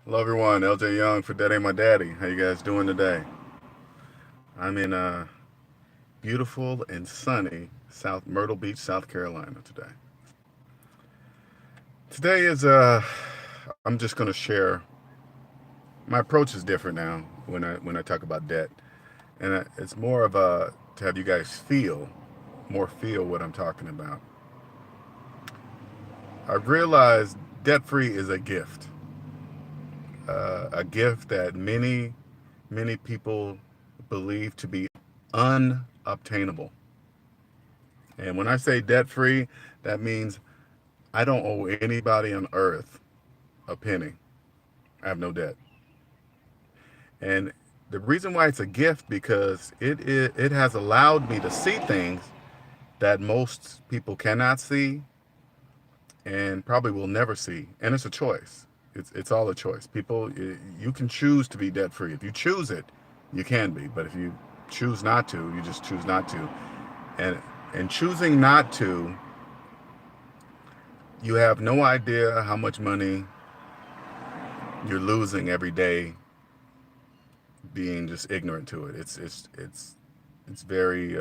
Hello everyone, LJ Young for That Ain't My Daddy. How you guys doing today? I'm in beautiful and sunny South Myrtle Beach, South Carolina today. Today is I'm just going to share my approach is different now when I talk about debt. And it's more of a to have you guys feel what I'm talking about. I realized debt free is a gift that many people believe to be unobtainable. And when I say debt free, that means I don't owe anybody on earth a penny. I have no debt. And the reason why it's a gift because it has allowed me to see things that most people cannot see and probably will never see. And it's a choice. It's all a choice. People, you can choose to be debt free. If you choose it, you can be. But if you choose not to, you just choose not to. And and choosing not to, you have no idea how much money you're losing every day being just ignorant to it. It's very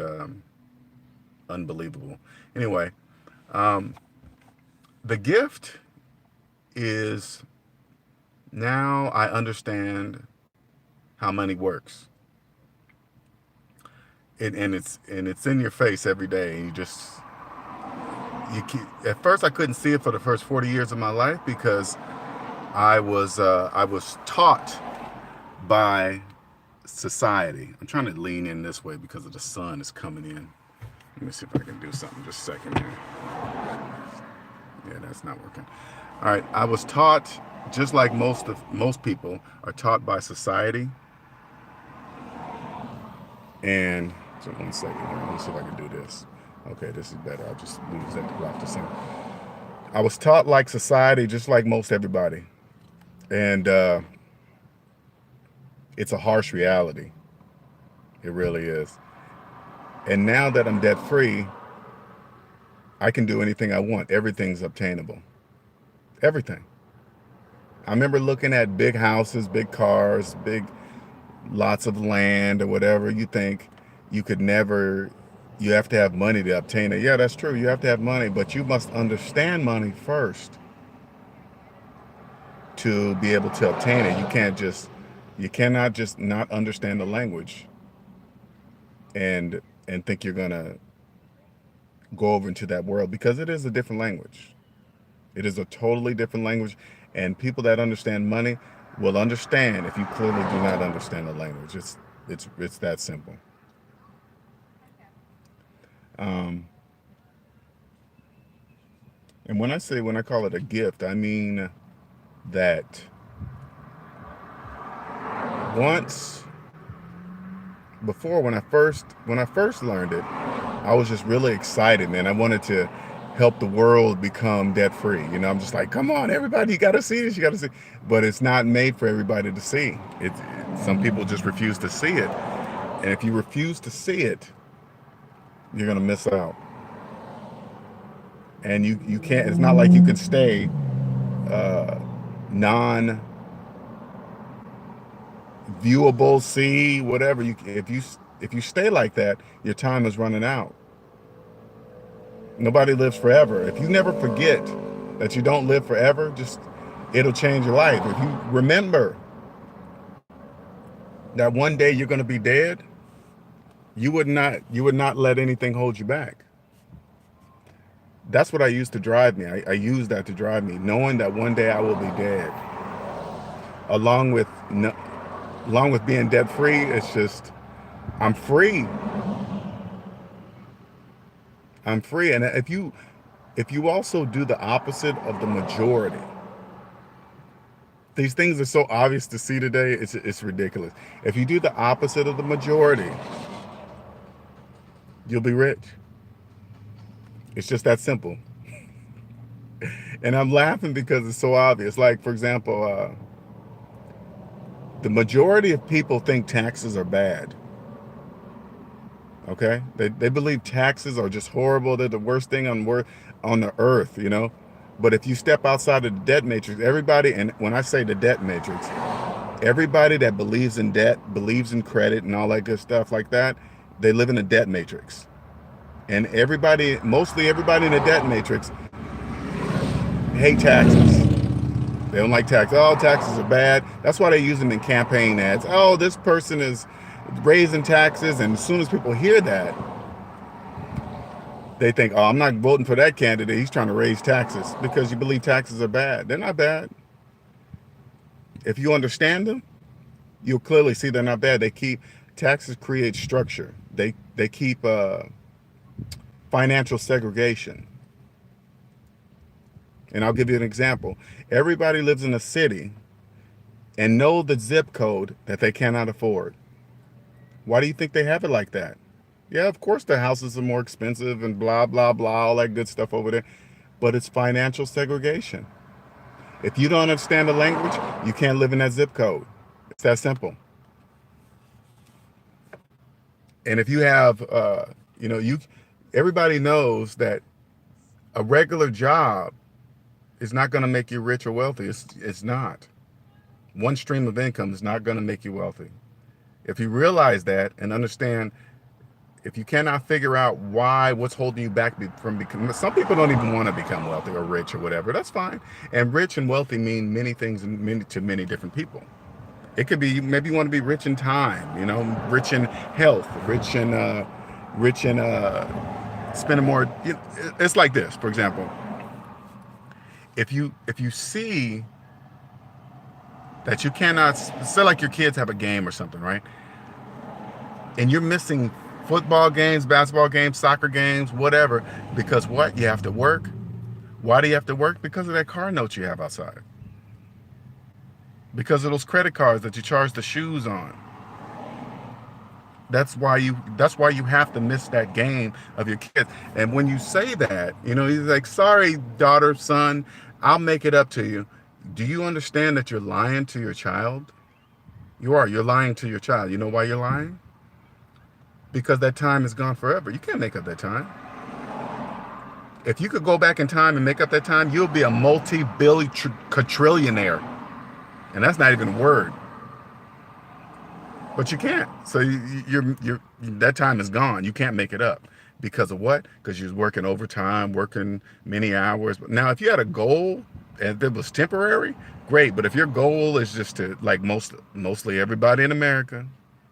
unbelievable. Anyway, um, the gift is now I understand how money works. And it's in your face every day. And you just at first I couldn't see it for the first 40 years of my life because I was taught by society. I'm trying to lean in this way because of the sun is coming in. Let me see if I can do something. Just a second here. Yeah, that's not working. All right. I was taught, just like most people are taught by society. And so 1 second here. Let me see if I can do this. Okay, this is better. I'll just use that to block the sun. I was taught like society, just like most everybody, and it's a harsh reality. It really is. And now that I'm debt free, I can do anything I want. Everything's obtainable. Everything. I remember looking at big houses, big cars, big lots of land or whatever. You think you could never, you have to have money to obtain it. Yeah, that's true. You have to have money, but you must understand money first to be able to obtain it. You cannot just not understand the language and think you're gonna go over into that world because it is a different language. It is a totally different language, and people that understand money will understand if you clearly do not understand the language. It's that simple. Um, and when I call it a gift, I mean that once before when I first learned it, I was just really excited, man. I wanted to help the world become debt free. I'm just like, come on, everybody, you got to see this, you got to see. But it's not made for everybody to see. Some people just refuse to see it, and if you refuse to see it, you're gonna miss out. And you can't. It's not like you can stay uh, non viewable, see whatever. If you stay like that, your time is running out. Nobody lives forever. If you never forget that you don't live forever, just it'll change your life. If you remember that one day you're going to be dead, you would not let anything hold you back. That's what I used to drive me. I use that to drive me, knowing that one day I will be dead. Along with along with being debt free, it's just I'm free. I'm free. And if you also do the opposite of the majority, these things are so obvious to see today. It's ridiculous. If you do the opposite of the majority, you'll be rich. It's just that simple. And I'm laughing because it's so obvious. Like, for example, the majority of people think taxes are bad. Okay, they believe taxes are just horrible. They're the worst thing on the earth. But if you step outside of the debt matrix, everybody, and when I say the debt matrix, everybody that believes in debt, believes in credit and all that good stuff like that, they live in a debt matrix. And everybody, mostly everybody in the debt matrix, hate taxes. They don't like taxes. Oh, taxes are bad. That's why they use them in campaign ads. Oh, this person is raising taxes. And as soon as people hear that, they think, oh, I'm not voting for that candidate. He's trying to raise taxes because you believe taxes are bad. They're not bad. If you understand them, you'll clearly see they're not bad. They keep taxes create structure. They keep financial segregation. And I'll give you an example. Everybody lives in a city and know the zip code that they cannot afford. Why do you think they have it like that? Yeah, of course the houses are more expensive and blah, blah, blah, all that good stuff over there. But it's financial segregation. If you don't understand the language, you can't live in that zip code. It's that simple. And if you have, everybody knows that a regular job is not going to make you rich or wealthy. It's not. One stream of income is not going to make you wealthy. If you realize that and understand, if you cannot figure out what's holding you back from becoming, some people don't even want to become wealthy or rich or whatever. That's fine. And rich and wealthy mean many things to many different people. It could be, maybe you want to be rich in time, rich in health, rich in spending more. It's like this, for example. If you see that you cannot, say like your kids have a game or something, right? And you're missing football games, basketball games, soccer games, whatever, because what? You have to work. Why do you have to work? Because of that car note you have outside. Because of those credit cards that you charge the shoes on. That's why you have to miss that game of your kids. And when you say that, he's like, sorry, daughter, son, I'll make it up to you. Do you understand that you're lying to your child? You're lying to your child. You know why you're lying? Because that time is gone forever. You can't make up that time. If you could go back in time and make up that time, you'll be a multi-billion quadrillionaire. And that's not even a word. But you can't. So you're that time is gone. You can't make it up. Because of what? Because you're working overtime, working many hours. But now, if you had a goal and it was temporary, great. But if your goal is just to, like mostly everybody in America,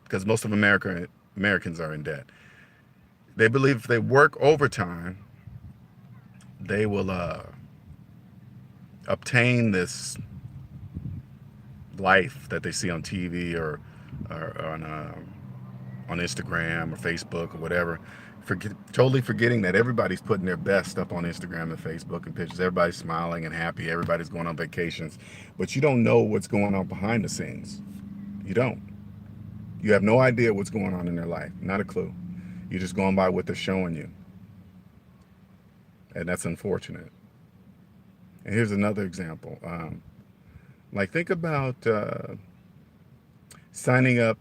because most of Americans are in debt, they believe if they work overtime, they will obtain this life that they see on TV or on Instagram or Facebook or whatever. Totally forgetting that everybody's putting their best up on Instagram and Facebook and pictures. Everybody's smiling and happy. Everybody's going on vacations. But you don't know what's going on behind the scenes. You don't. You have no idea what's going on in their life. Not a clue. You're just going by what they're showing you. And that's unfortunate. And here's another example. Think about signing up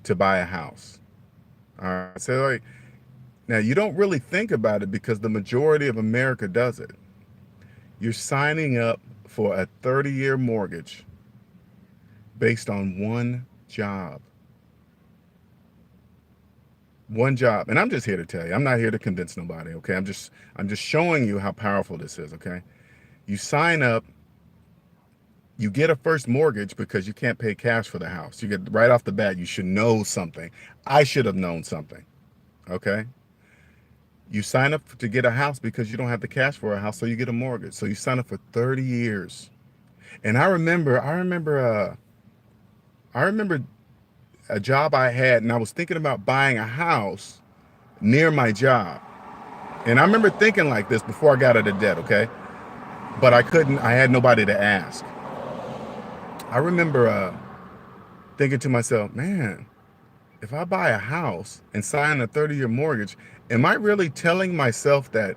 to buy a house. All right. So now you don't really think about it because the majority of America does it. You're signing up for a 30-year mortgage based on one job. One job. And I'm just here to tell you, I'm not here to convince nobody, okay? I'm just showing you how powerful this is, okay? You sign up, you get a first mortgage because you can't pay cash for the house. You get right off the bat, you should know something. I should have known something, okay? You sign up to get a house because you don't have the cash for a house, so you get a mortgage. So you sign up for 30 years. And I remember a job I had, and I was thinking about buying a house near my job. And I remember thinking like this before I got out of debt, okay? But I had nobody to ask. I remember thinking to myself, man, if I buy a house and sign a 30-year mortgage, am I really telling myself that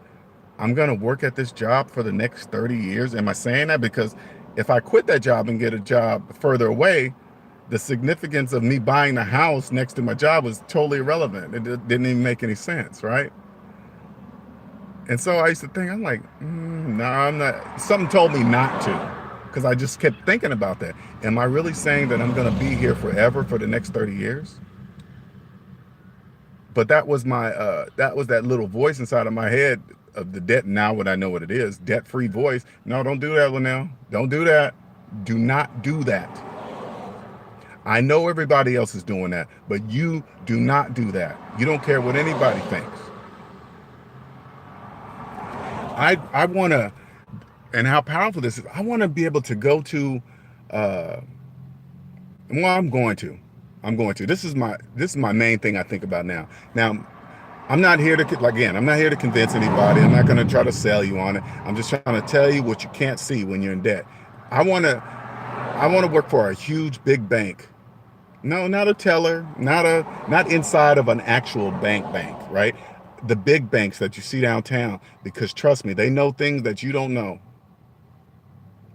I'm going to work at this job for the next 30 years? Am I saying that? Because if I quit that job and get a job further away, the significance of me buying the house next to my job was totally irrelevant. It didn't even make any sense, right? And so I used to think, I'm like, no, I'm not. Something told me not to, because I just kept thinking about that. Am I really saying that I'm going to be here forever for the next 30 years? But that was that little voice inside of my head of the debt. Now what I know what it is, debt-free voice. No, don't do that, Linnell. Don't do that. Do not do that. I know everybody else is doing that, but you do not do that. You don't care what anybody thinks. I want to, and how powerful this is. I want to be able to go to, uh, well, I'm going to. This is my main thing I think about now. Now, I'm not here to, again, I'm not here to convince anybody. I'm not going to try to sell you on it. I'm just trying to tell you what you can't see when you're in debt. I want to, I want to work for a huge big bank. No, not a teller, not inside of an actual bank, right? The big banks that you see downtown, because trust me, they know things that you don't know.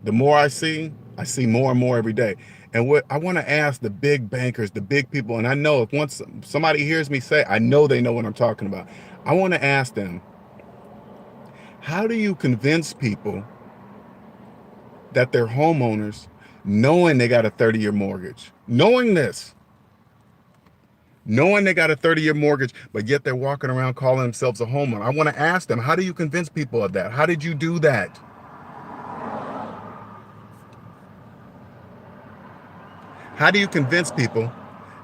The more I see more and more every day. And what I want to ask the big bankers, the big people, and I know if once somebody hears me say, I know they know what I'm talking about. I want to ask them, how do you convince people that they're homeowners knowing they got a 30-year mortgage? Knowing they got a 30-year mortgage, but yet they're walking around calling themselves a homeowner. I want to ask them, how do you convince people of that? How did you do that? How do you convince people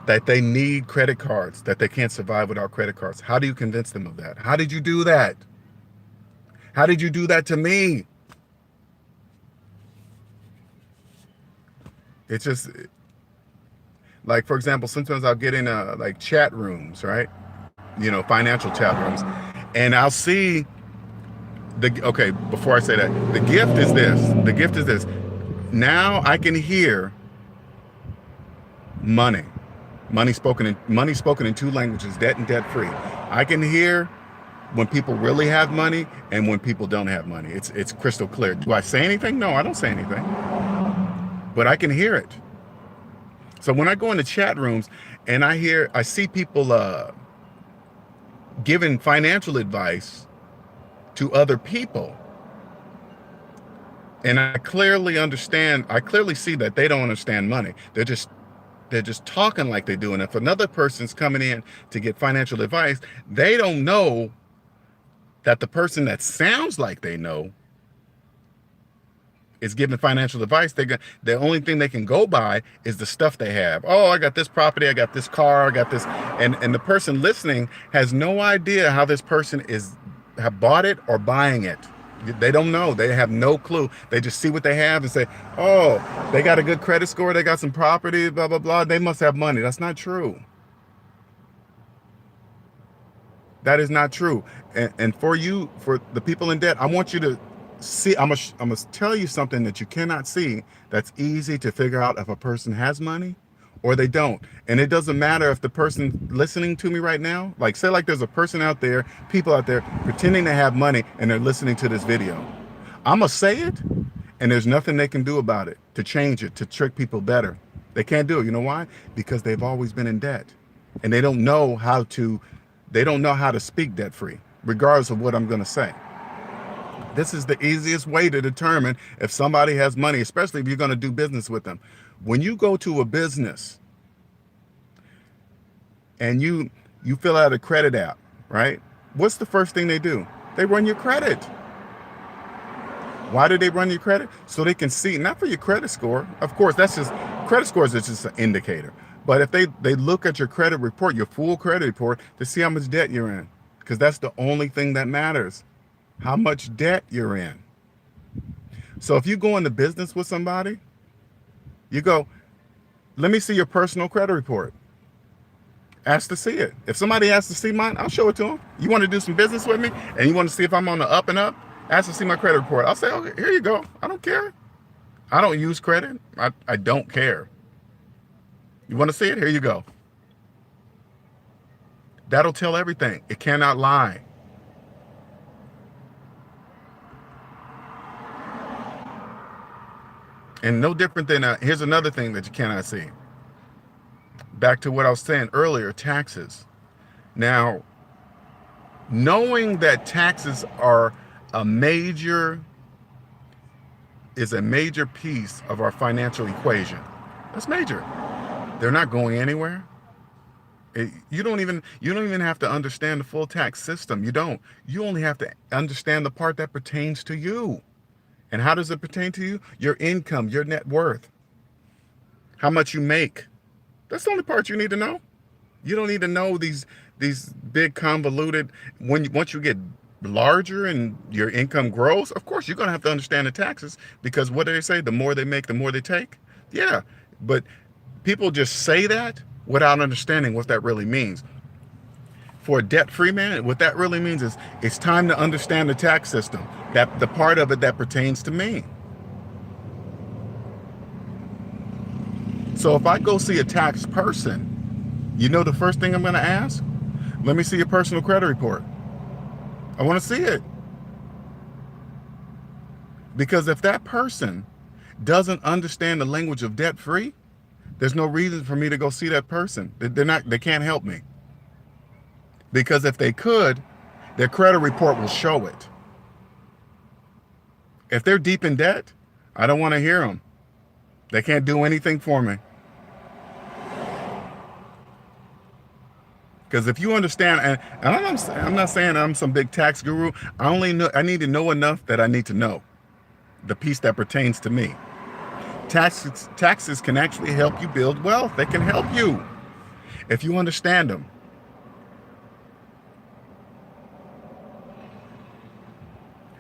that they need credit cards, that they can't survive without credit cards? How do you convince them of that? How did you do that? How did you do that to me? It's just like, for example, sometimes I'll get in like chat rooms, right? Financial chat rooms, and I'll see okay, before I say that, the gift is this. The gift is this. Now I can hear money. Money spoken in two languages, debt and debt free. I can hear when people really have money and when people don't have money. It's crystal clear. Do I say anything? No, I don't say anything. But I can hear it. So when I go into chat rooms and I see people giving financial advice to other people, and I clearly see that they don't understand money. They're just talking like they do. And if another person's coming in to get financial advice, they don't know that the person that sounds like they know is giving financial advice. The only thing they can go by is the stuff they have. Oh, I got this property, I got this car, I got this, and the person listening has no idea how this person have bought it or buying it. They don't know. They have no clue. They just see what they have and say, oh, they got a good credit score, they got some property, blah, blah, blah. They must have money. That's not true. That is not true. And for the people in debt, I want you to see, I'm gonna tell you something that you cannot see that's easy to figure out if a person has money or they don't. And it doesn't matter if the person listening to me right now, like say like there's a person out there, people out there pretending to have money and they're listening to this video. I'm gonna say it and there's nothing they can do about it to change it, to trick people better. They can't do it. You know why? Because they've always been in debt and they don't know how to speak debt free, regardless of what I'm gonna say. This is the easiest way to determine if somebody has money, especially if you're going to do business with them. When you go to a business and you fill out a credit app, right? What's the first thing they do? They run your credit. Why do they run your credit? So they can see, not for your credit score. Of course, credit scores is just an indicator. But if they look at your credit report, your full credit report, to see how much debt you're in, because that's the only thing that matters. How much debt you're in. So if you go into business with somebody, you go, let me see your personal credit report. Ask to see it. If somebody asks to see mine, I'll show it to them. You want to do some business with me and you want to see if I'm on the up and up, ask to see my credit report. I'll say, okay, here you go. I don't care. I don't use credit. I don't care. You want to see it? Here you go. That'll tell everything. It cannot lie. And no different than, here's another thing that you cannot see. Back to what I was saying earlier, taxes. Now, Knowing that taxes are a major is a major piece of our financial equation. That's major. They're not going anywhere. You don't even have to understand the full tax system. You don't. You only have to understand the part that pertains to you. And how does it pertain to you? Your income, your net worth, how much you make. That's the only part you need to know. You don't need to know these big convoluted. Once you get larger and your income grows, of course you're gonna have to understand the taxes, because what do they say? The more they make, the more they take. Yeah, but people just say that without understanding what that really means. For a debt-free man, what that really means is it's time to understand the tax system, that the part of it that pertains to me. So if I go see a tax person, you know the first thing I'm going to ask? Let me see your personal credit report. I want to see it. Because if that person doesn't understand the language of debt-free, there's no reason for me to go see that person. They can't help me. Because if they could, their credit report will show it. If they're deep in debt, I don't want to hear them. They can't do anything for me. Because if you understand, and I'm not saying I'm some big tax guru. I need to know enough that I need to know the piece that pertains to me. Taxes can actually help you build wealth. They can help you if you understand them.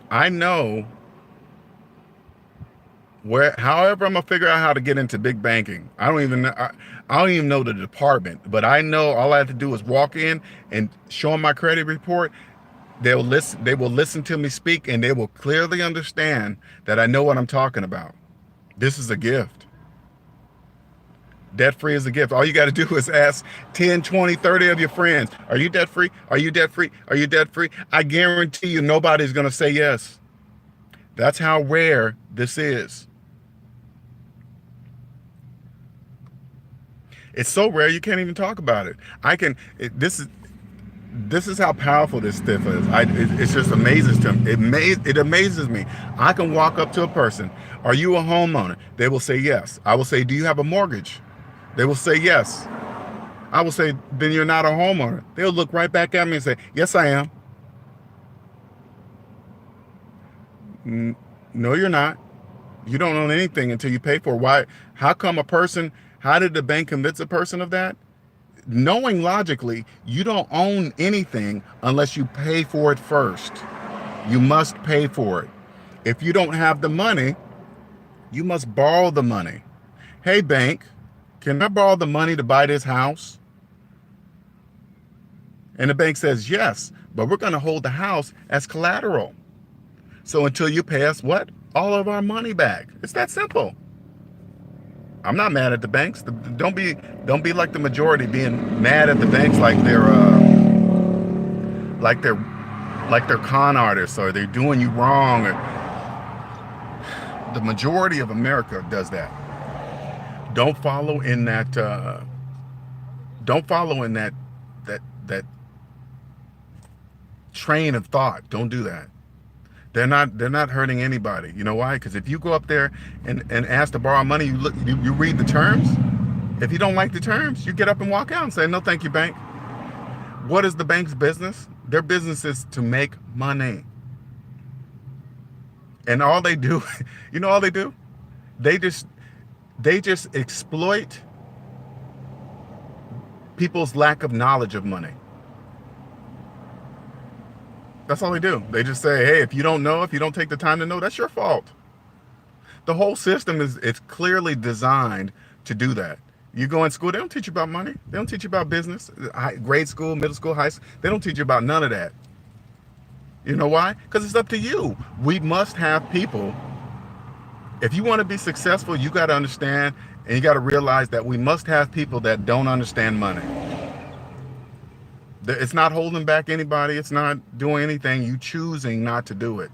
I know however I'm gonna figure out how to get into big banking. I don't even know the department, but I know all I have to do is walk in and show them my credit report. They will listen to me speak, and they will clearly understand that I know what I'm talking about. This is a gift. Debt free is a gift. All you got to do is ask 10, 20, 30 of your friends, are you debt free? Are you debt free? Are you debt free? I guarantee you nobody's going to say yes. That's how rare this is. It's so rare you can't even talk about it. This is how powerful this stuff is. It just amazes them. It amazes me. I can walk up to a person. Are you a homeowner? They will say yes. I will say, do you have a mortgage? They will say yes. I will say, then you're not a homeowner. They'll look right back at me and say, yes, I am. No, you're not. You don't own anything until you pay for it. Why? How did the bank convince a person of that? Knowing logically, you don't own anything unless you pay for it first. You must pay for it. If you don't have the money, you must borrow the money. Hey, bank, can I borrow the money to buy this house? And the bank says, yes, but we're going to hold the house as collateral. So until you pay us what? All of our money back. It's that simple. I'm not mad at the banks. Don't be like the majority, being mad at the banks like they're con artists, or they're doing you wrong. The majority of America does that. Don't follow in that. Don't follow in that train of thought. Don't do that. They're not hurting anybody. You know why? Because if you go up there and ask to borrow money, you read the terms. If you don't like the terms, you get up and walk out and say, no, thank you, bank. What is the bank's business? Their business is to make money. And all they do, you know, all they do, they just exploit people's lack of knowledge of money. That's all they do. They just say, hey, if you don't know, if you don't take the time to know, that's your fault. The whole system it's clearly designed to do that. You go in school, they don't teach you about money. They don't teach you about business. Grade school, middle school, high school, they don't teach you about none of that. You know why? Because it's up to you. We must have people. If you want to be successful, you got to understand, and you got to realize that we must have people that don't understand money. It's not holding back anybody. It's not doing anything. You choosing not to do it.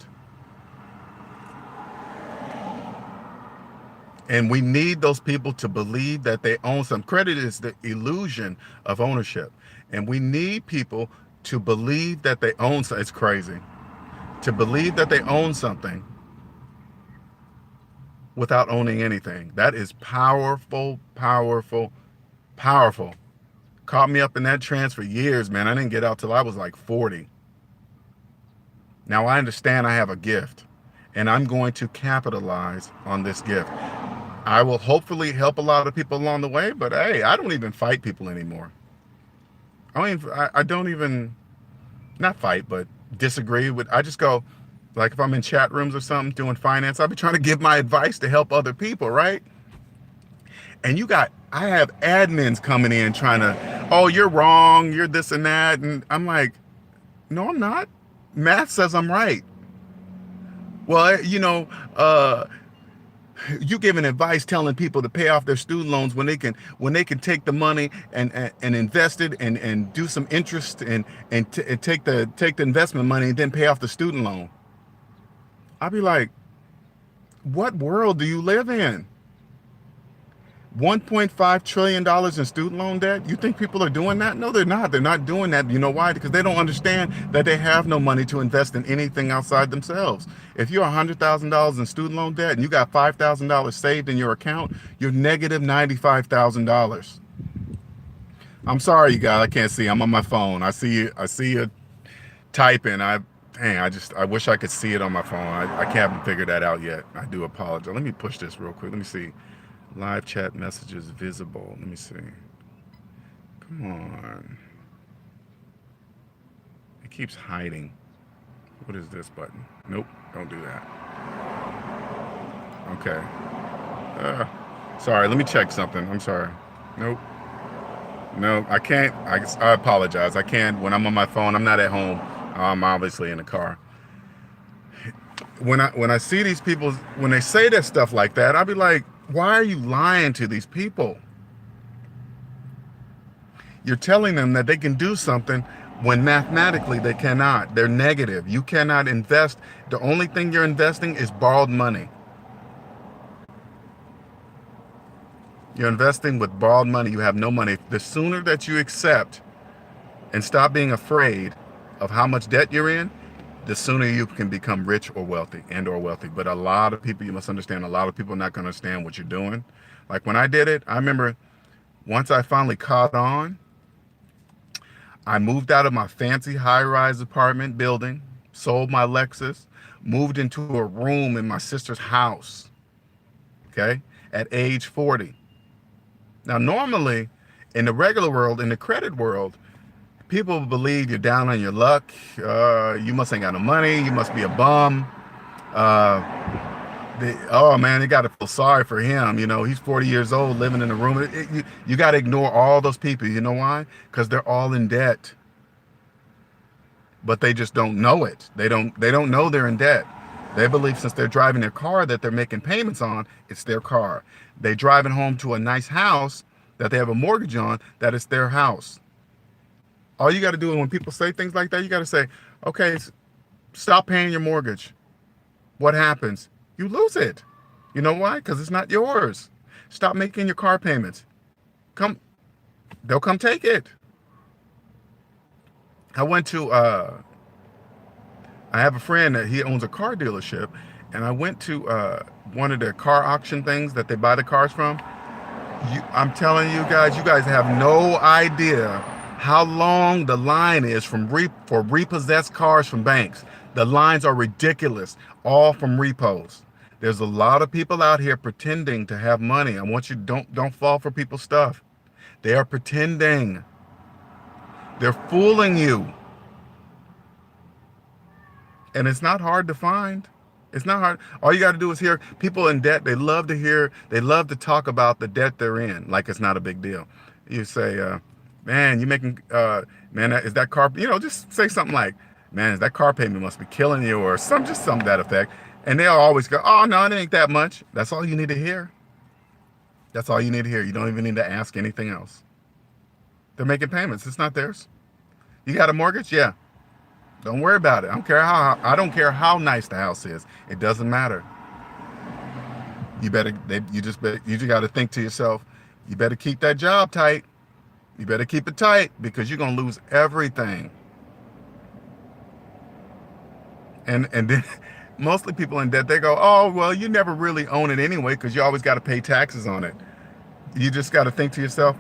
And we need those people to believe that they own some. Credit is the illusion of ownership. And we need people to believe that they own something. It's crazy. To believe that they own something without owning anything. That is powerful, powerful, powerful. Caught me up in that trance for years, man. I didn't get out till I was like 40. Now I understand I have a gift, and I'm going to capitalize on this gift. I will hopefully help a lot of people along the way, but hey, I don't even fight people anymore. I don't even, not fight, but disagree with, I just go, like if I'm in chat rooms or something doing finance, I'll be trying to give my advice to help other people, right? And I have admins coming in trying to, oh, you're wrong, you're this and that. And I'm like, no, I'm not. Math says I'm right. Well, you giving advice telling people to pay off their student loans when they can take the money and invest it and do some interest and take the investment money and then pay off the student loan. I'll be like, what world do you live in? $1.5 trillion in student loan debt? You think people are doing that? No, they're not. They're not doing that. You know why? Because they don't understand that they have no money to invest in anything outside themselves. If you're $100,000 in student loan debt and you got $5,000 saved in your account, you're negative $95,000. I'm sorry, you guys. I can't see. I'm on my phone. I see you typing. I wish I could see it on my phone. I haven't figured that out yet. I do apologize. Let me push this real quick. Let me see. Live chat messages visible. Let me see. Come on. It keeps hiding. What is this button? Nope, don't do that. Okay. Sorry, let me check something. I'm sorry. Nope. No, I can't. I apologize. I can't. When I'm on my phone, I'm not at home. I'm obviously in the car. When I see these people, when they say that stuff like that, I'll be like, why are you lying to these people? You're telling them that they can do something when mathematically they cannot. They're negative. You cannot invest. The only thing you're investing is borrowed money. You're investing with borrowed money. You have no money. The sooner that you accept and stop being afraid of how much debt you're in, the sooner you can become rich or wealthy But a lot of people, you must understand, a lot of people are not going to understand what you're doing. Like when I did it, I remember once I finally caught on, I moved out of my fancy high-rise apartment building, sold my Lexus, moved into a room in my sister's house, okay, at age 40. Now, normally, in the regular world, in the credit world, people believe you're down on your luck. You must ain't got no money. You must be a bum. Oh man, you got to feel sorry for him. You know, he's 40 years old, living in a room. You got to ignore all those people. You know why? Because they're all in debt, but they just don't know it. They don't know they're in debt. They believe since they're driving their car that they're making payments on, it's their car. They driving home to a nice house that they have a mortgage on, that it's their house. All you got to do is when people say things like that, you got to say, okay, stop paying your mortgage. What happens? You lose it. You know why? Because it's not yours. Stop making your car payments. They'll come take it. I have a friend that he owns a car dealership, and I went to one of their car auction things that they buy the cars from. I'm telling you guys have no idea how long the line is for repossessed cars from banks. The lines are ridiculous, all from repos. There's a lot of people out here pretending to have money. I want you, don't fall for people's stuff. They are pretending. They're fooling you. And it's not hard to find. It's not hard. All you got to do is hear people in debt. They love to talk about the debt they're in like it's not a big deal. You say, man, you making, man, is that car, just say something like, man, that car payment must be killing you, or something to that effect. And they'll always go, oh, no, it ain't that much. That's all you need to hear. That's all you need to hear. You don't even need to ask anything else. They're making payments. It's not theirs. You got a mortgage? Yeah. Don't worry about it. I don't care how nice the house is. It doesn't matter. You just got to think to yourself, you better keep that job tight. You better keep it tight, because you're going to lose everything. And then mostly people in debt, they go, oh, well, you never really own it anyway because you always got to pay taxes on it. You just got to think to yourself,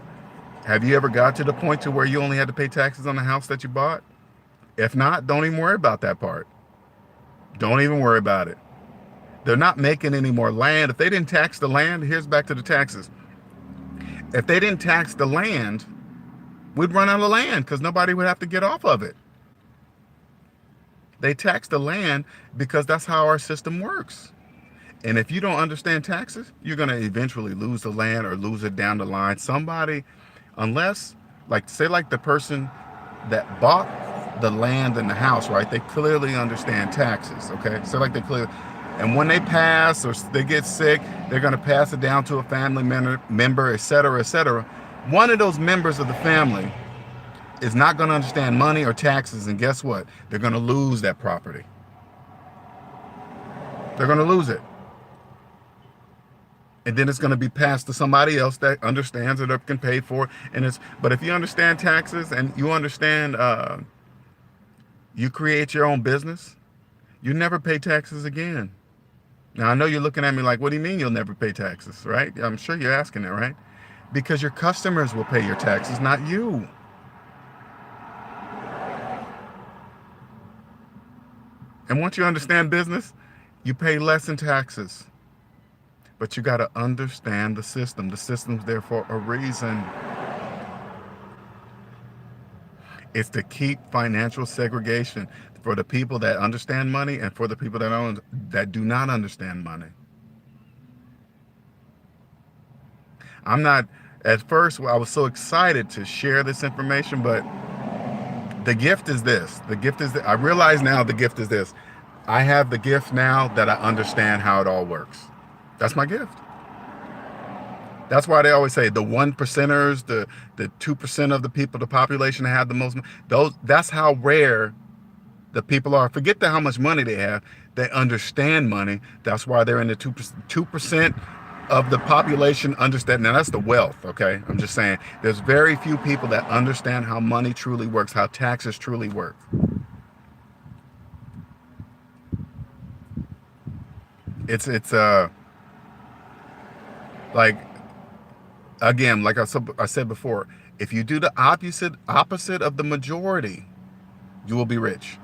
have you ever got to the point to where you only had to pay taxes on the house that you bought? If not, don't even worry about that part. Don't even worry about it. They're not making any more land. If they didn't tax the land, here's back to the taxes. If they didn't tax the land, we'd run out of land because nobody would have to get off of it. They tax the land because that's how our system works. And if you don't understand taxes, you're going to eventually lose the land or lose it down the line. Somebody, unless, like, say, like the person that bought the land and the house, right? They clearly understand taxes, okay? So, like, they clearly, and when they pass or they get sick, they're going to pass it down to a family member, et cetera, et cetera. One of those members of the family is not going to understand money or taxes, and guess what? They're going to lose that property. They're going to lose it. And then it's going to be passed to somebody else that understands it or can pay for it. But if you understand taxes and you understand, you create your own business, you never pay taxes again. Now, I know you're looking at me like, what do you mean you'll never pay taxes, right? I'm sure you're asking it, right? Because your customers will pay your taxes, not you. And once you understand business, you pay less in taxes. But you got to understand the system. The system's there for a reason. It's to keep financial segregation for the people that understand money and for the people that do not understand money. I'm not, at first, I was so excited to share this information, but the gift is this. The gift is I realize now the gift is this. I have the gift now that I understand how it all works. That's my gift. That's why they always say the 1%ers, the 2% of the people, the population that have the most, that's how rare the people are. Forget how much money they have. They understand money. That's why they're in the 2% of the population understand. Now that's the wealth, okay? I'm just saying there's very few people that understand how money truly works, how taxes truly work. It's like, again, like I said before, if you do the opposite of the majority, you will be rich.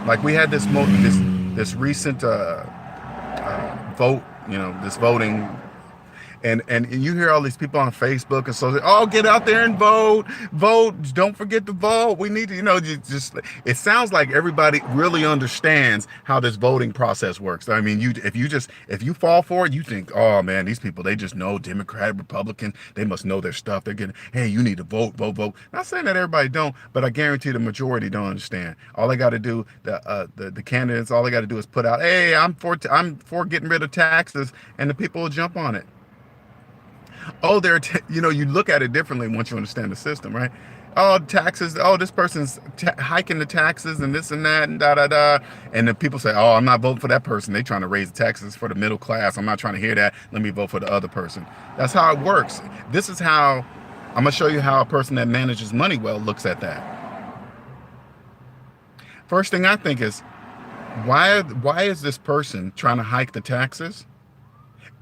Like we had this recent vote, this voting, and you hear all these people on Facebook and so, oh, get out there and vote, don't forget to vote. We need to, just it sounds like everybody really understands how this voting process works. I mean, if you fall for it, you think, oh man, these people, they just know Democrat, Republican, they must know their stuff. They're getting, hey, you need to vote. Not saying that everybody don't, but I guarantee the majority don't understand. All they got to do, the candidates, all they got to do is put out, hey, I'm for getting rid of taxes, and the people will jump on it. Oh, you look at it differently once you understand the system, right? Oh, taxes. Oh, this person's hiking the taxes and this and that and da. And then people say, oh, I'm not voting for that person. They're trying to raise the taxes for the middle class. I'm not trying to hear that. Let me vote for the other person. That's how it works. This is how I'm going to show you how a person that manages money well looks at that. First thing I think is, why is this person trying to hike the taxes?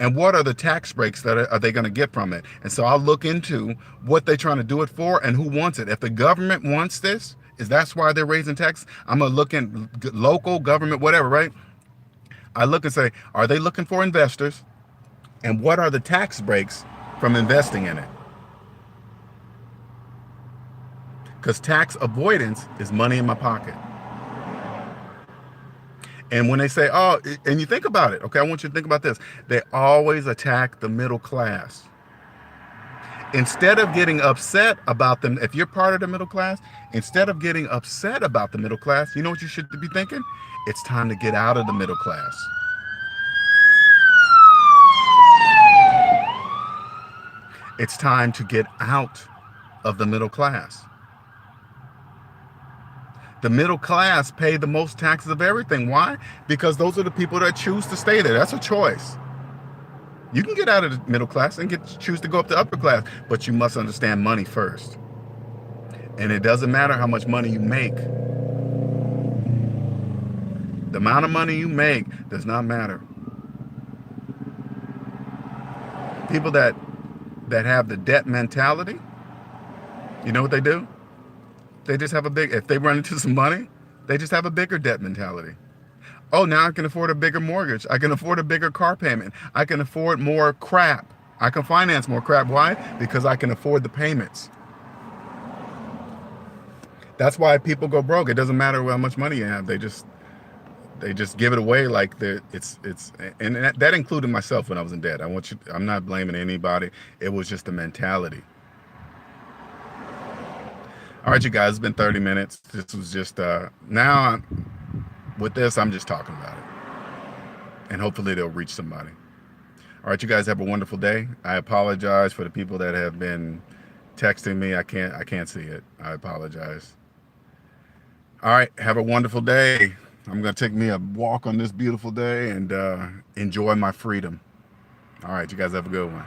And what are the tax breaks that are they going to get from it? And so I'll look into what they're trying to do it for and who wants it. If the government wants this, that's why they're raising taxes? I'm going to look in local government, whatever, right? I look and say, are they looking for investors? And what are the tax breaks from investing in it? Because tax avoidance is money in my pocket. And when they say, oh, and you think about it, okay, I want you to think about this. They always attack the middle class. Instead of getting upset about them, if you're part of the middle class, instead of getting upset about the middle class, you know what you should be thinking? It's time to get out of the middle class. It's time to get out of the middle class. The middle class pay the most taxes of everything. Why? Because those are the people that choose to stay there. That's a choice. You can get out of the middle class and choose to go up to upper class, but you must understand money first. And it doesn't matter how much money you make. The amount of money you make does not matter. People that have the debt mentality, you know what they do? They just have a big, if they run into some money, they just have a bigger debt mentality. Oh, now I can afford a bigger mortgage. I can afford a bigger car payment. I can afford more crap. I can finance more crap. Why? Because I can afford the payments. That's why people go broke. It doesn't matter how much money you have. They just give it away like it's and that included myself when I was in debt. I'm not blaming anybody. It was just the mentality. All right, you guys, it's been 30 minutes. This was just now with this, I'm just talking about it, and hopefully they'll reach somebody. All right, you guys have a wonderful day. I apologize for the people that have been texting me. I can't see it. I apologize. All right, have a wonderful day. I'm gonna take me a walk on this beautiful day and enjoy my freedom. All right, you guys have a good one.